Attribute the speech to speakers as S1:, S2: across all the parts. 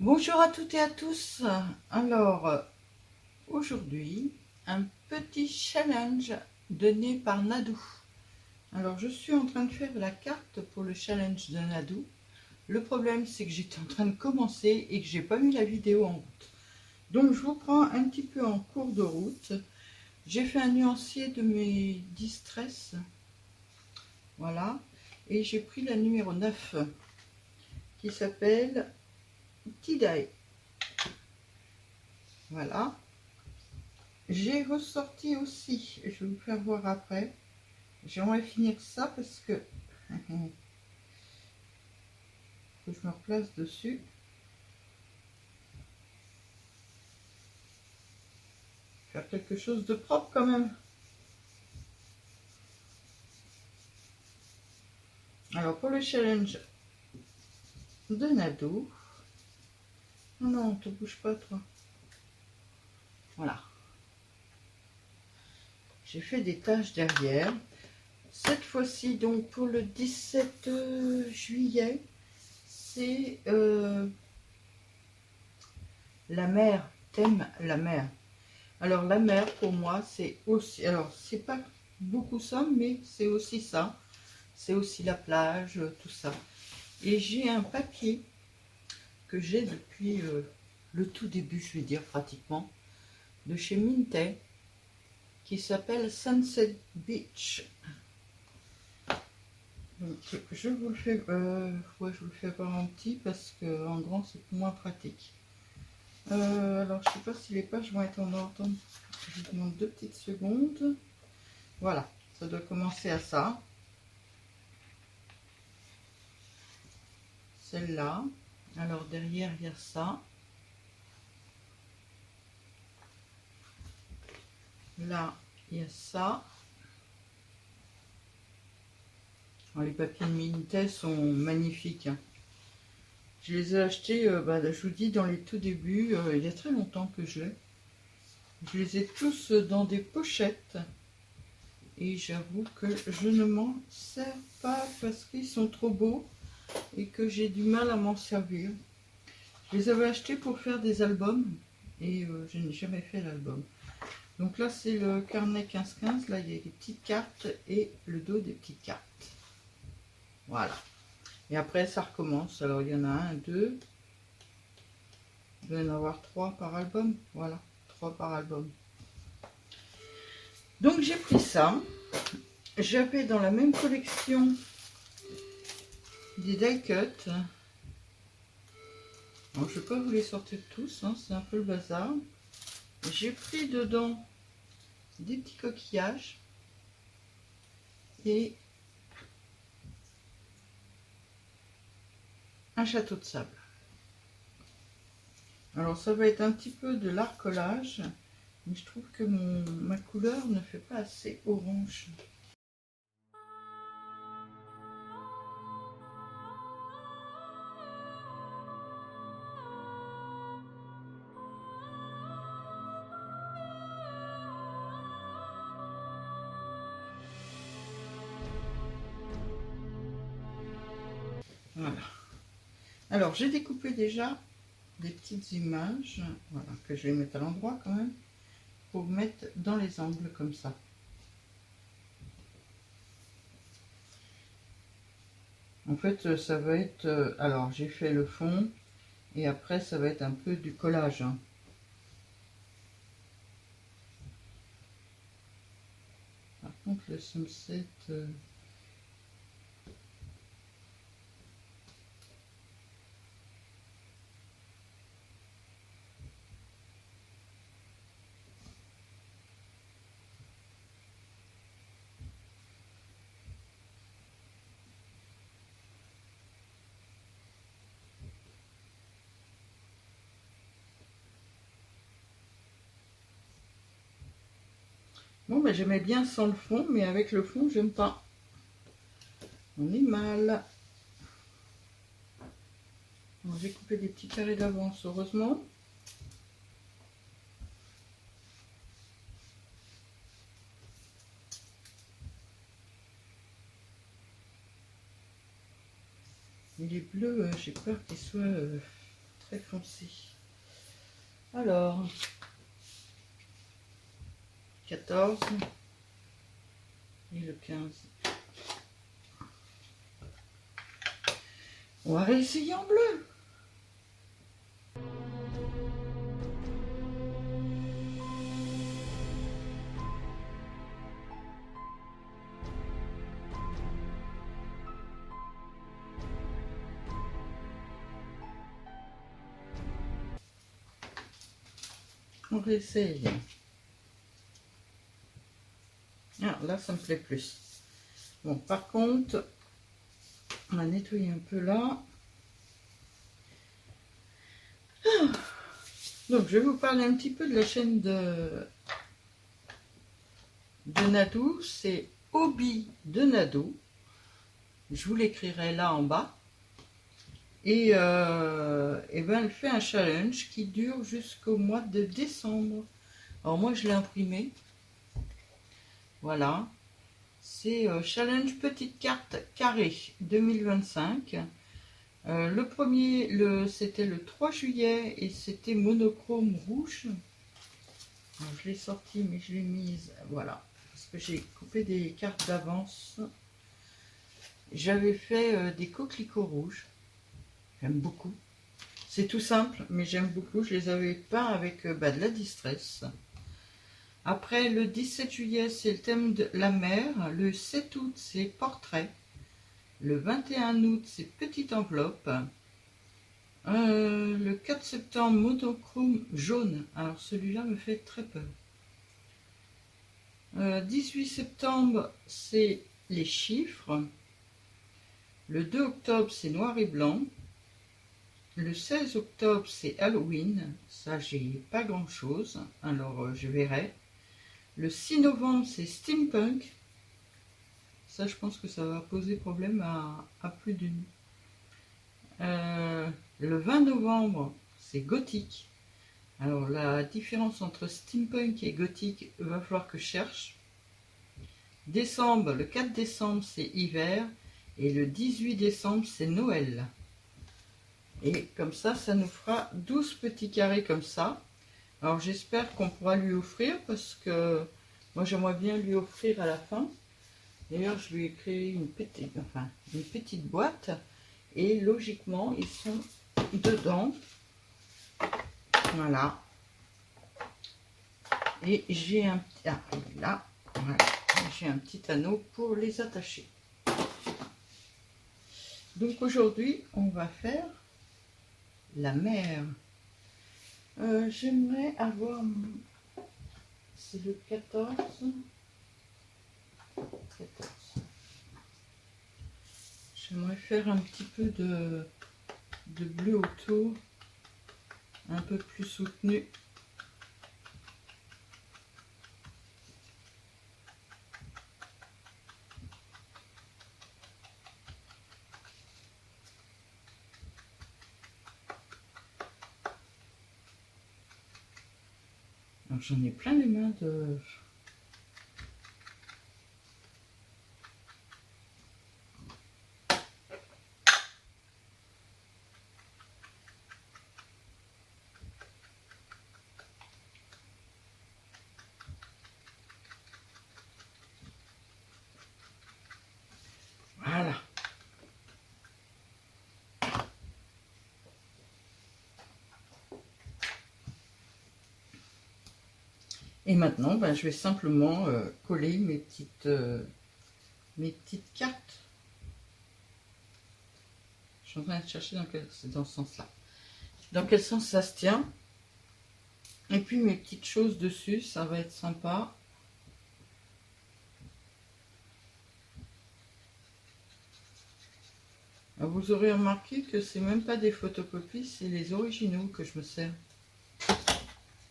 S1: Bonjour à toutes et à tous. Alors, aujourd'hui, un petit challenge donné par Nadou. Alors, je suis en train de faire la carte pour le challenge de Nadou. Le problème, c'est que j'étais en train de commencer et que j'ai pas mis la vidéo en route. Donc, je vous prends un petit peu en cours de route. J'ai fait un nuancier de mes distress. Voilà. Et j'ai pris la numéro 9 qui s'appelle Tidae. Voilà. J'ai ressorti aussi, je vais vous faire voir après. J'aimerais finir ça parce que faut que je me replace dessus. Faire quelque chose de propre quand même. Alors pour le challenge de Nadou. Non, non, te bouge pas toi. Voilà. J'ai fait des taches derrière. Cette fois-ci, donc pour le 17 juillet, c'est la mer. Thème la mer. Alors la mer pour moi c'est aussi, alors c'est pas beaucoup ça, mais c'est aussi ça. C'est aussi la plage, tout ça. Et j'ai un papier que j'ai depuis le tout début, je vais dire pratiquement, de chez Minté, qui s'appelle Sunset Beach. Donc, je vous le fais, ouais, je vous le fais par en petit parce que en grand c'est moins pratique. Alors je sais pas si les pages vont être en ordre. Je vous demande 2 petites secondes. Voilà, ça doit commencer à ça. Celle-là. Alors derrière il y a ça. Là il y a ça. Alors, les papiers de Minté sont magnifiques. Hein. Je les ai achetés, je vous dis, dans les tout débuts, il y a très longtemps que je l'ai. Je les ai tous dans des pochettes. Et j'avoue que je ne m'en sers pas parce qu'ils sont trop beaux et que j'ai du mal à m'en servir. Je les avais achetés pour faire des albums et je n'ai jamais fait l'album. Donc là, c'est le carnet 15-15. Là, il y a des petites cartes et le dos des petites cartes. Voilà. Et après, ça recommence. Alors, il y en a un, deux. Il doit y en avoir 3 par album. Voilà, 3 par album. Donc, j'ai pris ça. J'avais dans la même collection des die cut. Alors, je ne vais pas vous les sortir tous. Hein, c'est un peu le bazar. J'ai pris dedans des petits coquillages. Et un château de sable. Alors ça va être un petit peu de l'art collage, mais je trouve que ma couleur ne fait pas assez orange. Voilà. Alors j'ai découpé déjà des petites images, voilà, que je vais mettre à l'endroit quand même, pour mettre dans les angles comme ça. En fait, ça va être... alors, j'ai fait le fond, et après, ça va être un peu du collage. Hein. Par contre, le sunset... Bon, ben, j'aimais bien sans le fond, mais avec le fond, j'aime pas. On est mal. J'ai coupé des petits carrés d'avance, heureusement. Et les bleus, j'ai peur qu'ils soient très foncé. Alors, 14 et le 15. On va réessayer en bleu. On réessaye. Ah, là, ça me plaît plus. Bon, par contre, on va nettoyer un peu là. Ah. Donc, je vais vous parler un petit peu de la chaîne de Nadou. C'est Hobby de Nadou. Je vous l'écrirai là en bas. Et ben, elle fait un challenge qui dure jusqu'au mois de décembre. Alors moi, je l'ai imprimé. Voilà. C'est challenge petite carte carrée 2025. Le premier, c'était le 3 juillet et c'était monochrome rouge. Alors, je l'ai sorti, mais je l'ai mise, voilà, parce que j'ai coupé des cartes d'avance. J'avais fait des coquelicots rouges. J'aime beaucoup. C'est tout simple, mais j'aime beaucoup. Je les avais peints avec de la distress. Après, le 17 juillet, c'est le thème de la mer. Le 7 août, c'est portrait. Le 21 août, c'est petite enveloppe. Le 4 septembre, monochrome jaune. Alors celui-là me fait très peur. 18 septembre, c'est les chiffres. Le 2 octobre, c'est noir et blanc. Le 16 octobre, c'est Halloween. Ça, j'ai pas grand-chose. Alors, je verrai. Le 6 novembre, c'est steampunk. Ça, je pense que ça va poser problème à plus d'une. Le 20 novembre, c'est gothique. Alors, la différence entre steampunk et gothique, il va falloir que je cherche. Décembre, le 4 décembre, c'est hiver. Et le 18 décembre, c'est Noël. Et comme ça nous fera 12 petits carrés comme ça. Alors, j'espère qu'on pourra lui offrir parce que moi, j'aimerais bien lui offrir à la fin. D'ailleurs, je lui ai créé une petite boîte. Et logiquement, ils sont dedans. Voilà. Et j'ai un petit... Ah, là, voilà. J'ai un petit anneau pour les attacher. Donc aujourd'hui, on va faire la mer. J'aimerais avoir... C'est le 14. 14. J'aimerais faire un petit peu de bleu autour. Un peu plus soutenu. Alors j'en ai plein les mains de... Voilà. Et maintenant, ben, je vais simplement coller mes petites cartes. Je suis en train de chercher c'est dans ce sens-là. Dans quel sens ça se tient. Et puis mes petites choses dessus, ça va être sympa. Alors, vous aurez remarqué que c'est même pas des photocopies, c'est les originaux que je me sers.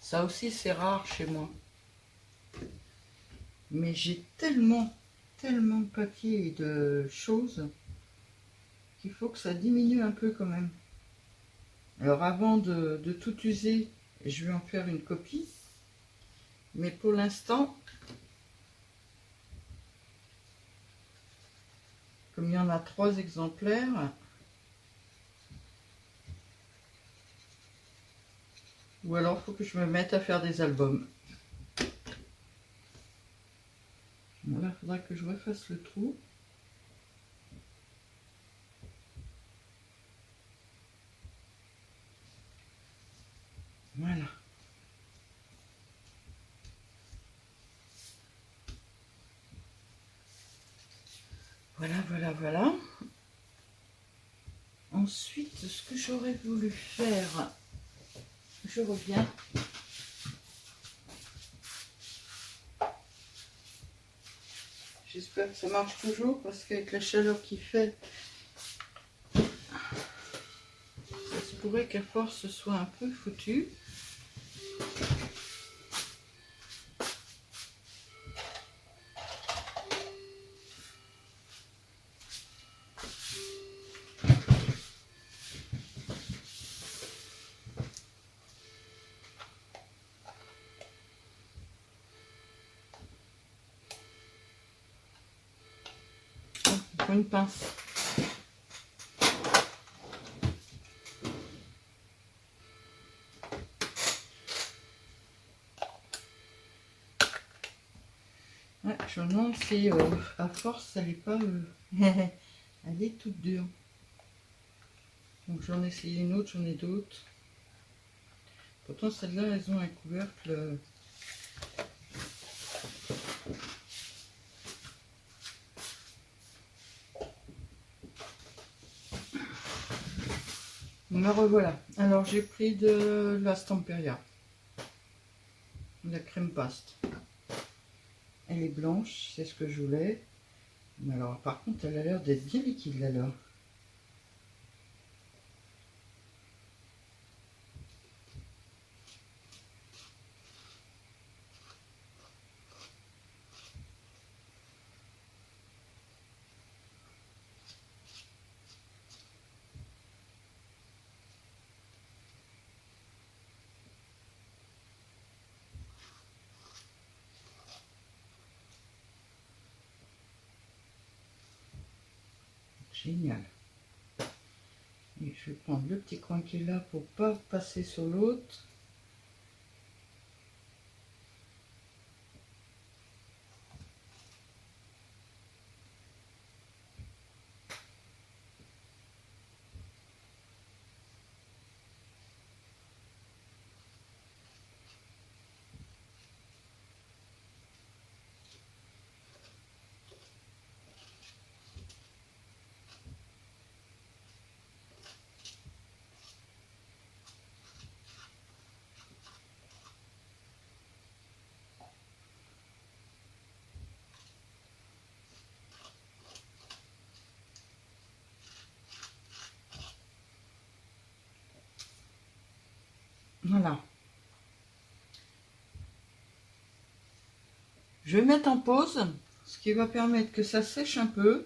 S1: Ça aussi, c'est rare chez moi. Mais j'ai tellement de papier et de choses qu'il faut que ça diminue un peu quand même. Alors avant de tout user, je vais en faire une copie. Mais pour l'instant, comme il y en a 3 exemplaires, Ou alors il faut que je me mette à faire des albums. Bon, là, il faudra que je refasse le trou. Voilà. Voilà, voilà, voilà. Ensuite, ce que j'aurais voulu faire, je reviens. J'espère que ça marche toujours parce qu'avec la chaleur qu'il fait, ça se pourrait qu'à force ce soit un peu foutu. Il faut une pince. Ouais, je me demande si à force elle n'est pas elle est toute dure. Donc j'en ai essayé une autre, j'en ai d'autres. Pourtant celles-là elles ont un couvercle. Me revoilà. Alors j'ai pris de la Stamperia, la crème paste. Elle est blanche, c'est ce que je voulais. Mais alors par contre elle a l'air d'être bien liquide là. Génial. Et je vais prendre le petit coin qui est là pour pas passer sur l'autre. Voilà. Je vais mettre en pause, ce qui va permettre que ça sèche un peu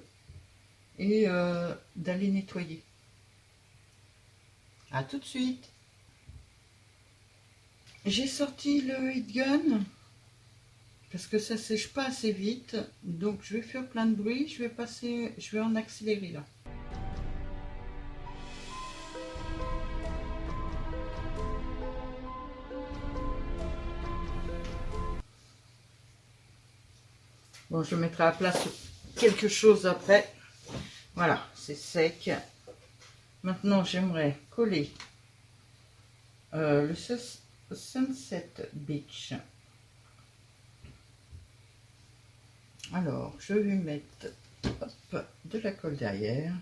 S1: et d'aller nettoyer. A tout de suite. J'ai sorti le heat gun parce que ça sèche pas assez vite, donc je vais faire plein de bruit. Je vais en accélérer là. Bon, je mettrai à place quelque chose après. Voilà, c'est sec. Maintenant, j'aimerais coller le Sunset Beach. Alors, je vais mettre hop, de la colle derrière.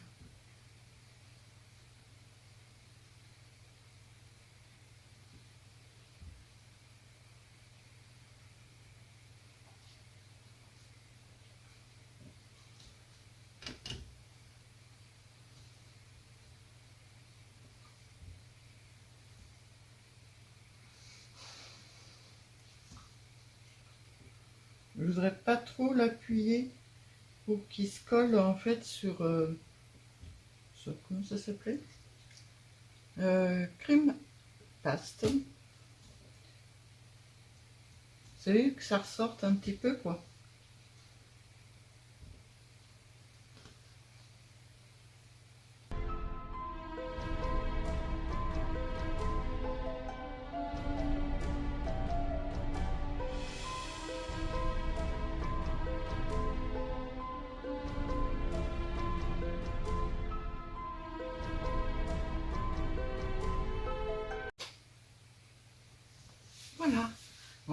S1: Je voudrais pas trop l'appuyer pour qu'il se colle en fait sur comment ça s'appelait, crème paste. Vous savez que ça ressorte un petit peu quoi.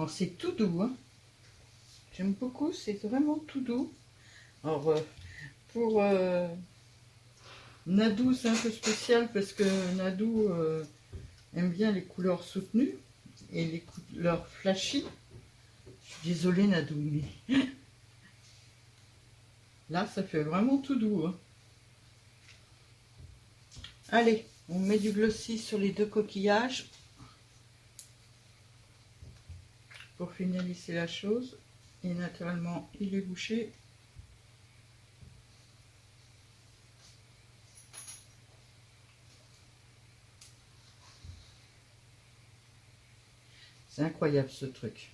S1: Alors c'est tout doux, hein. J'aime beaucoup, c'est vraiment tout doux. Alors pour Nadou, c'est un peu spécial parce que Nadou aime bien les couleurs soutenues et les couleurs flashy. Je suis désolée Nadou, mais là ça fait vraiment tout doux, hein. Allez, on met du glossy sur les deux coquillages pour finaliser la chose. Et naturellement, il est bouché. C'est incroyable ce truc.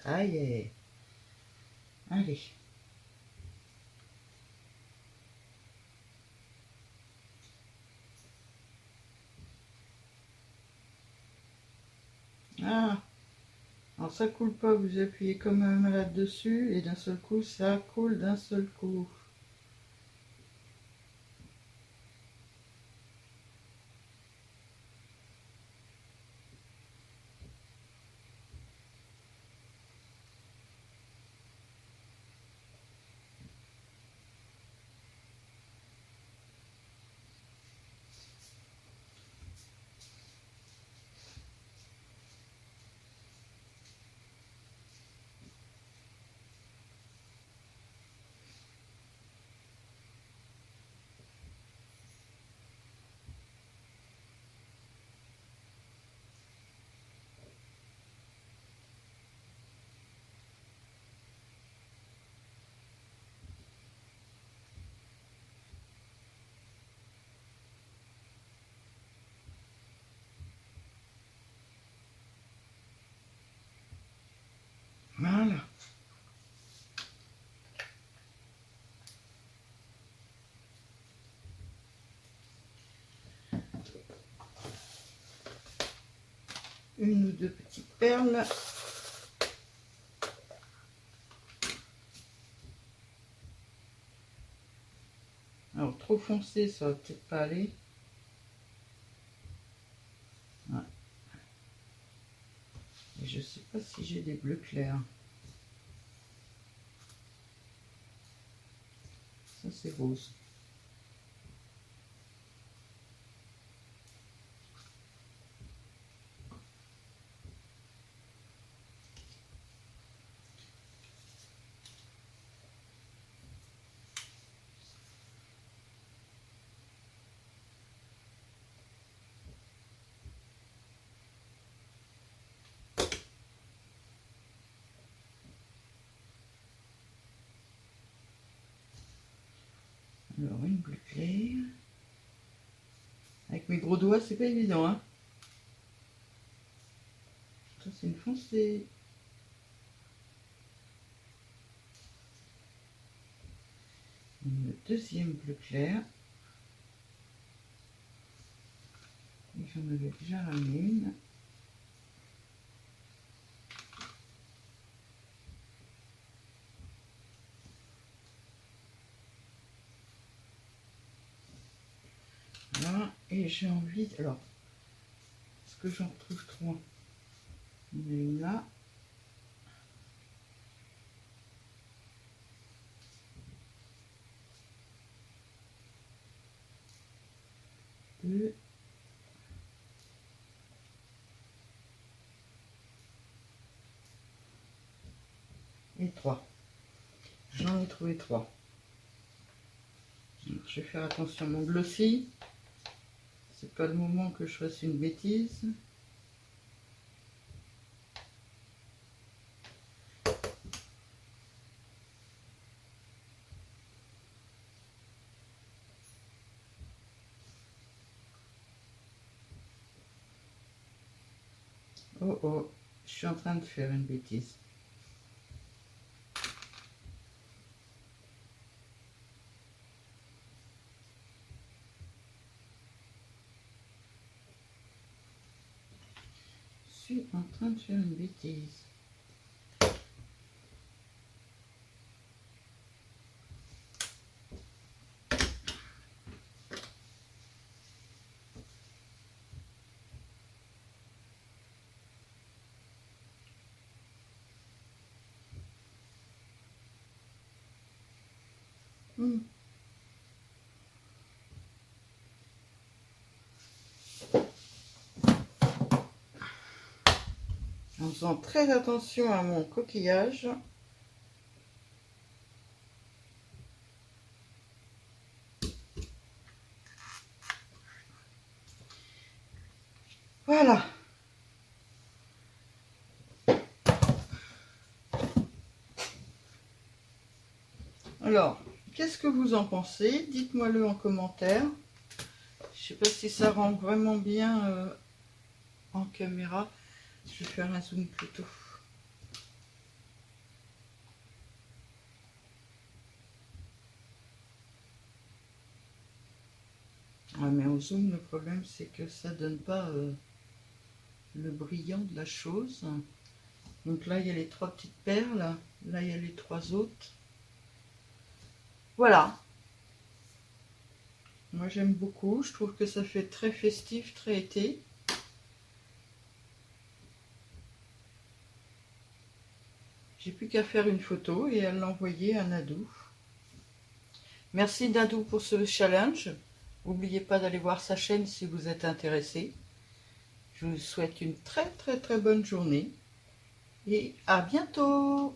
S1: Aïe, allez. Ah, alors ça coule pas, vous appuyez comme un malade dessus et d'un seul coup, ça coule d'un seul coup. Voilà. Une ou deux petites perles. Alors trop foncé, ça va peut-être pas aller. Ouais. Et je sais pas si j'ai des bleus clairs. Ça c'est rose. Alors une bleue claire. Avec mes gros doigts, c'est pas évident, hein. Ça c'est une foncée. Une deuxième bleu clair. Et j'en avais déjà ramené une. Voilà. Et j'ai envie... Alors, est-ce que j'en retrouve trois? Il y en a une là. Deux. Et trois. J'en ai trouvé trois. Donc, je vais faire attention à mon glossy. C'est pas le moment que je fasse une bêtise. Oh oh, je suis en train de faire une bêtise. suis en train de faire une bêtise. En faisant très attention à mon coquillage. Voilà. Alors, qu'est-ce que vous en pensez? Dites-moi-le en commentaire. Je sais pas si ça rend vraiment bien en caméra. Je vais faire un zoom plutôt. Ouais, mais au zoom, le problème, c'est que ça donne pas le brillant de la chose. Donc là, il y a les 3 petites perles. Là, il y a les 3 autres. Voilà. Moi, j'aime beaucoup. Je trouve que ça fait très festif, très été. J'ai plus qu'à faire une photo et à l'envoyer à Nadou. Merci Nadou pour ce challenge. N'oubliez pas d'aller voir sa chaîne si vous êtes intéressé. Je vous souhaite une très très très bonne journée et à bientôt.